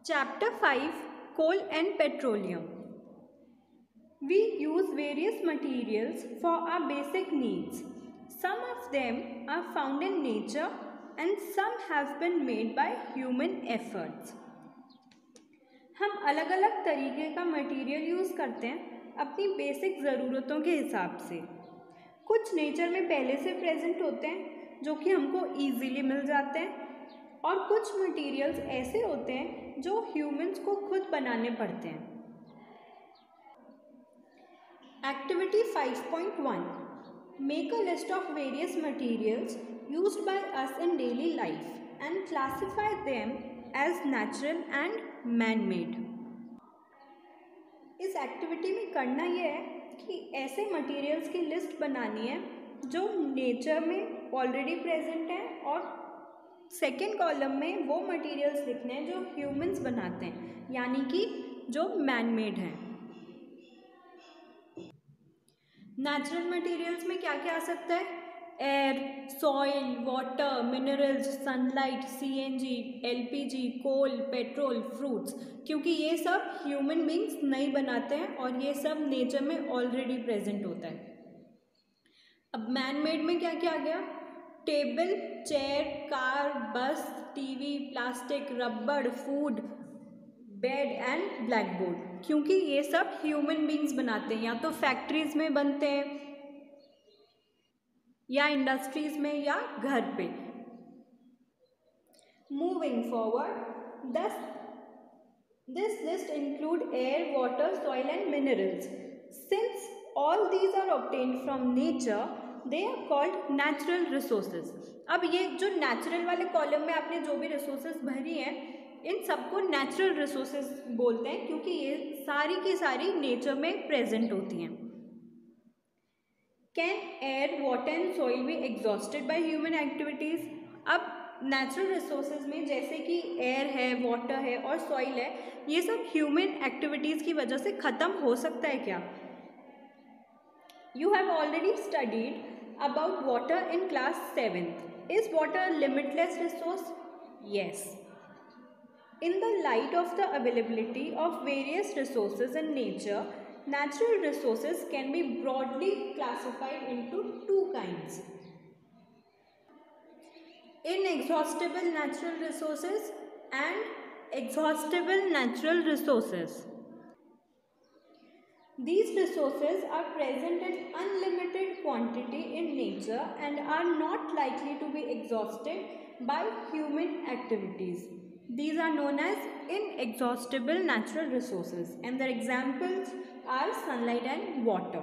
Chapter 5 Coal and Petroleum. We use various materials for our basic needs. Some of them are found in nature and some have been made by human efforts. हम अलग अलग तरीके का material use करते हैं अपनी basic ज़रूरतों के हिसाब से. कुछ नेचर में पहले से प्रेजेंट होते हैं जो कि हमको ईजीली मिल जाते हैं और कुछ मटेरियल्स ऐसे होते हैं जो ह्यूमंस को खुद बनाने पड़ते हैं. Activity 5.1 Make a list of various materials used by us in daily life and classify them as natural and man-made. इस एक्टिविटी में करना यह है कि ऐसे मटेरियल्स की लिस्ट बनानी है जो नेचर में ऑलरेडी प्रेजेंट हैं और सेकेंड कॉलम में वो मटेरियल्स लिखने हैं जो ह्यूमंस बनाते हैं यानी कि जो मैन मेड हैं. नेचुरल मटेरियल्स में क्या क्या आ सकता है? Air, soil, water, minerals, sunlight, CNG, LPG, coal, petrol, fruits, क्योंकि ये सब ह्यूमन बींग्स नहीं बनाते हैं और ये सब नेचर में ऑलरेडी प्रेजेंट होता है. अब मैन मेड में क्या क्या आ गया? टेबल, चेयर, कार, बस, टीवी, प्लास्टिक, रबड़, food, bed and black board, क्योंकि ये सब ह्यूमन बींग्स बनाते हैं, या तो फैक्ट्रीज में बनते हैं या इंडस्ट्रीज में या घर पे. Moving forward, this list include air, water, soil and minerals. Since all these are obtained from nature, they are called natural resources. अब ये जो नेचुरल वाले कॉलम में आपने जो भी रिसोर्सेज भरी हैं, इन सबको नेचुरल रिसोर्सेज बोलते हैं क्योंकि ये सारी की सारी नेचर में प्रेजेंट होती हैं. Can air, water and soil be exhausted by human activities? अब नेचुरल रिसोर्सेज में जैसे कि एयर है, वाटर है और सॉइल है, ये सब ह्यूमन एक्टिविटीज़ की वजह से ख़त्म हो सकता है क्या? You have already studied about water in class 7th. Is water a limitless resource? Yes. In the light of the availability of various resources in nature, natural resources can be broadly classified into two kinds: inexhaustible natural resources and exhaustible natural resources. These resources are present in unlimited quantity in nature and are not likely to be exhausted by human activities. These are known as inexhaustible natural resources and their examples are sunlight and water.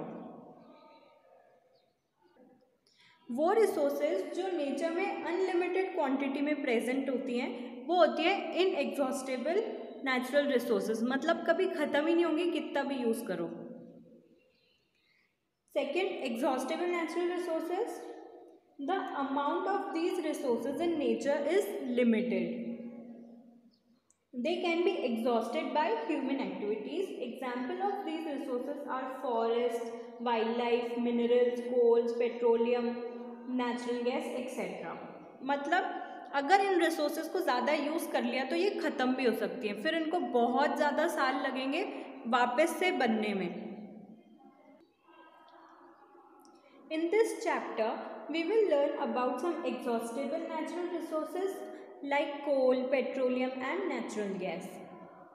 वो resources जो nature में unlimited quantity में present होती हैं वो होती है inexhaustible natural resources, मतलब कभी ख़त्म ही नहीं होंगी कितना भी यूज़ करो. Second, exhaustible natural resources. The amount of these resources in nature is limited. They can be exhausted by human activities. Example of these resources are forests, wildlife, minerals, coals, petroleum, natural gas, etc. मतलब अगर इन resources को ज़्यादा use कर लिया तो ये ख़त्म भी हो सकती हैं, फिर इनको बहुत ज़्यादा साल लगेंगे वापस से बनने में. In this chapter, we will learn about some exhaustible natural resources like coal, petroleum and natural gas.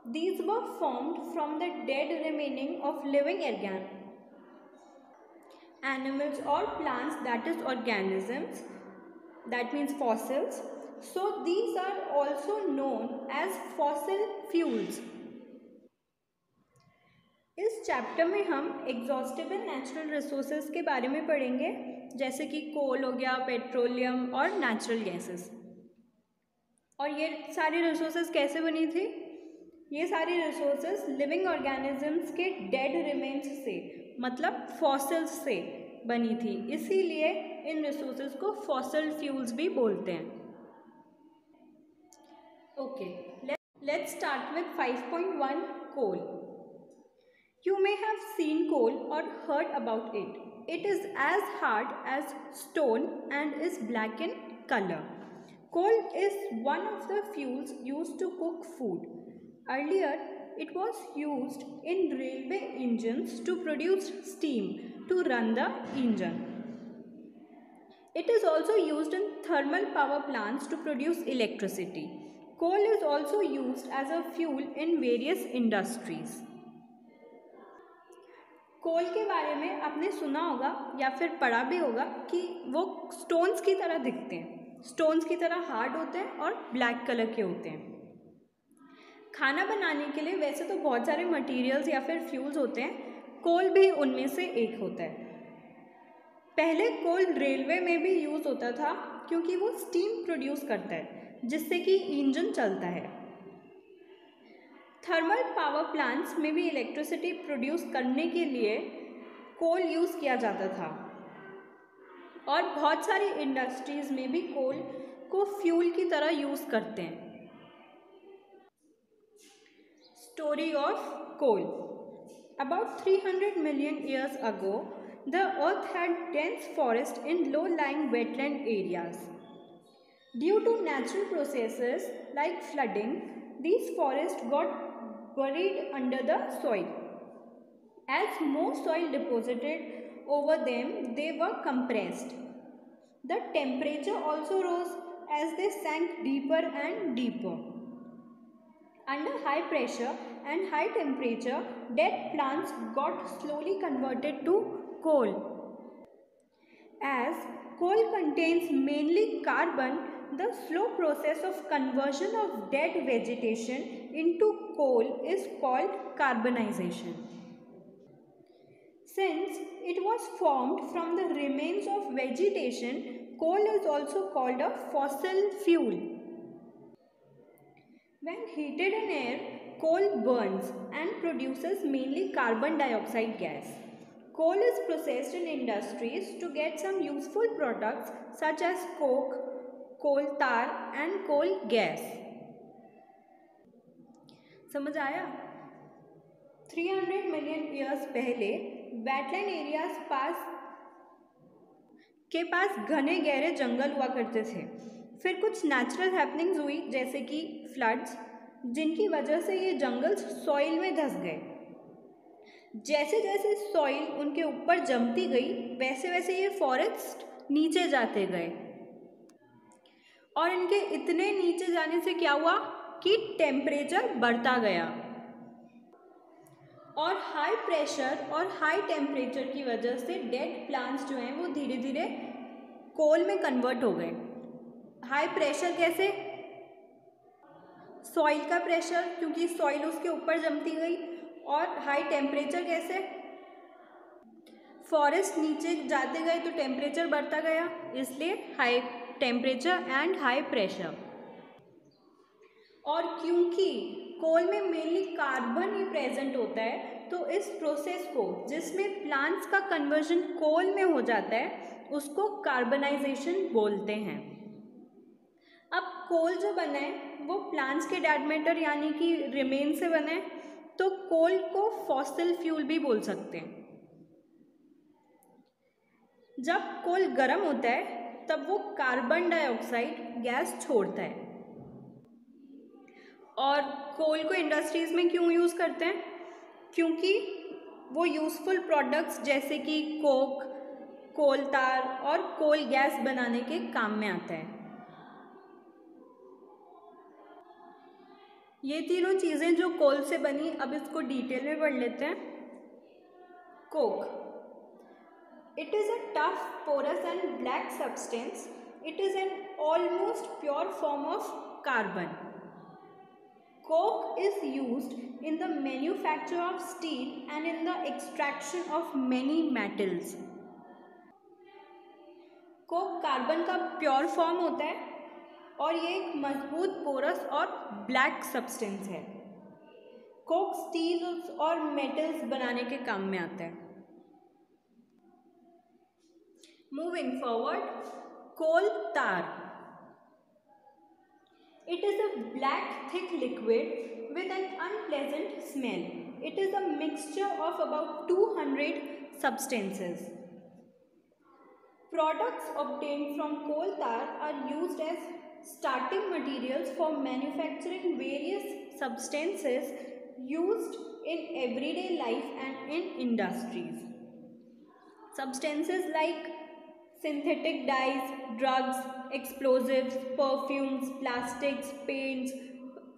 These were formed from the dead remaining of living animals or plants, that is organisms, that means fossils. So these are also known as fossil fuels. इस chapter में हम exhaustible natural resources के बारे में पढ़ेंगे, जैसे कि कोल हो गया, पेट्रोलियम और नेचुरल गैसेस. और ये सारी रिसोर्सेज कैसे बनी थी? ये सारी रिसोर्सेज लिविंग ऑर्गेनिजम्स के डेड रिमेन्स से, मतलब फॉसिल्स से बनी थी, इसीलिए इन रिसोर्सेज को फॉसिल फ्यूल्स भी बोलते हैं. Okay, let's start with 5.1 coal. You may have seen coal or heard about it. It is as hard as stone and is black in color. Coal is one of the fuels used to cook food. Earlier, it was used in railway engines to produce steam to run the engine. It is also used in thermal power plants to produce electricity. Coal is also used as a fuel in various industries. कोल के बारे में आपने सुना होगा या फिर पढ़ा भी होगा कि वो स्टोन्स की तरह दिखते हैं, स्टोन्स की तरह हार्ड होते हैं और ब्लैक कलर के होते हैं। खाना बनाने के लिए वैसे तो बहुत सारे मटेरियल्स या फिर फ्यूल्स होते हैं, कोल भी उनमें से एक होता है। पहले कोल रेलवे में भी यूज़ होता था क्योंकि वो स्टीम प्रोड्यूस करता है जिससे कि इंजन चलता है। थर्मल पावर प्लांट्स में भी इलेक्ट्रिसिटी प्रोड्यूस करने के लिए कोल यूज़ किया जाता था और बहुत सारी इंडस्ट्रीज़ में भी कोल को फ्यूल की तरह यूज़ करते हैं। Story of coal. About 300 million years ago, the earth had dense forest in low-lying wetland areas. Due to natural processes like flooding, these forests got buried under the soil. As more soil deposited over them, they were compressed. The temperature also rose as they sank deeper and deeper. Under high pressure and high temperature, dead plants got slowly converted to coal. As coal contains mainly carbon, the slow process of conversion of dead vegetation into coal is called carbonization. Since it was formed from the remains of vegetation, coal is also called a fossil fuel. When heated in air, coal burns and produces mainly carbon dioxide gas. Coal is processed in industries to get some useful products such as coke, coal tar and coal gas. समझ आया? 300 million years पहले wetland areas के पास घने गहरे जंगल हुआ करते थे। फिर कुछ नेचुरल हैपनिंग्स हुई जैसे कि फ्लड्स, जिनकी वजह से ये जंगल सॉइल में धंस गए। जैसे जैसे सॉइल उनके ऊपर जमती गई वैसे वैसे ये फॉरेस्ट नीचे जाते गए और इनके इतने नीचे जाने से क्या हुआ कि टेम्परेचर बढ़ता गया और हाई प्रेशर और हाई टेम्परेचर की वजह से डेड प्लांट्स जो हैं वो धीरे धीरे कोल में कन्वर्ट हो गए। हाई प्रेशर कैसे? सॉइल का प्रेशर, क्योंकि सॉइल उसके ऊपर जमती गई। और हाई टेम्परेचर कैसे? फॉरेस्ट नीचे जाते गए तो टेम्परेचर बढ़ता गया, इसलिए high temperature and high pressure. और क्योंकि कोल में मेनली कार्बन ही प्रेजेंट होता है तो इस प्रोसेस को जिसमें प्लांट्स का कन्वर्जन कोल में हो जाता है उसको कार्बनाइजेशन बोलते हैं। अब कोल जो बना है वो प्लांट्स के डेड मैटर यानी कि रिमेन से बना है, तो कोल को फॉसिल फ्यूल भी बोल सकते हैं। जब कोल गर्म होता है तब वो कार्बन डाइऑक्साइड गैस छोड़ता है। और कोल को इंडस्ट्रीज़ में क्यों यूज़ करते हैं? क्योंकि वो यूज़फुल प्रोडक्ट्स जैसे कि कोक, कोल तार और कोल गैस बनाने के काम में आता है। ये तीनों चीज़ें जो कोल से बनी, अब इसको डिटेल में पढ़ लेते हैं। Coke, it is a tough, porous and black substance. It is an almost pure form of carbon. Coke is used in the manufacture of steel and in the extraction of many metals. Coke carbon का pure form होता है और ये एक मजबूत, porous और black substance है। Coke steel और मेटल्स बनाने के काम में आता है। मूविंग फॉरवर्ड, कोल तार। It is a black thick liquid with an unpleasant smell. It is a mixture of about 200 substances. Products obtained from coal tar are used as starting materials for manufacturing various substances used in everyday life and in industries. Substances like synthetic dyes, drugs, explosives, perfumes, plastics, paints,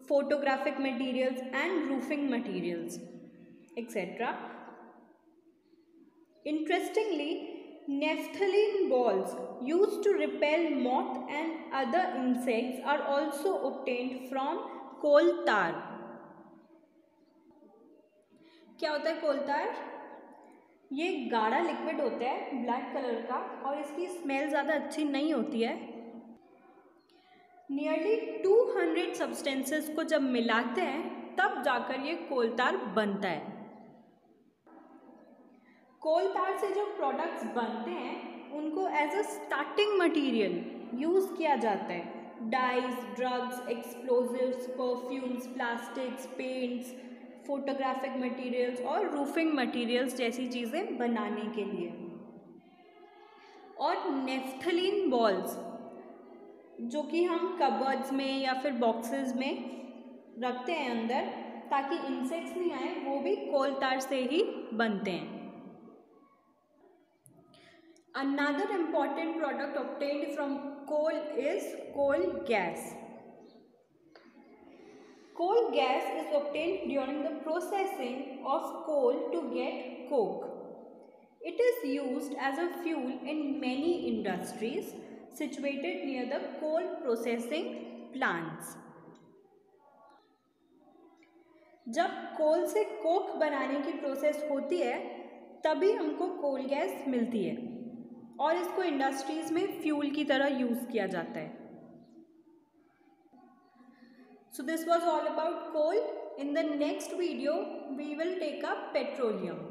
photographic materials and roofing materials, etc. Interestingly, naphthalene balls used to repel moth and other insects are also obtained from coal tar. क्या होता है कोल तार? ये गाढ़ा liquid होता है black colour का और इसकी स्मेल ज़्यादा अच्छी नहीं होती है. नियरली 200 सब्सटेंसेस को जब मिलाते हैं तब जाकर ये कोल तार बनता है. कोल तार से जो प्रोडक्ट्स बनते हैं उनको as a starting material use किया जाता है. Dyes, drugs, explosives, perfumes, plastics, paints, photographic materials और रूफिंग मटेरियल्स जैसी चीज़ें बनाने के लिए. और नेफ्थलीन बॉल्स जो कि हम कबर्ड्स में या फिर बॉक्सेस में रखते हैं अंदर ताकि इंसेक्ट्स नहीं आए, वो भी कोल तार से ही बनते हैं. Another important product obtained from coal is coal gas. Coal gas is obtained during the processing of coal to get coke. It is used as a fuel in many industries situated near the coal processing plants. जब कोल से Coke बनाने की process होती है तभी हमको कोल gas मिलती है और इसको इंडस्ट्रीज में फ्यूल की तरह यूज़ किया जाता है. So this was all about coal. In the next video, we will take up petroleum.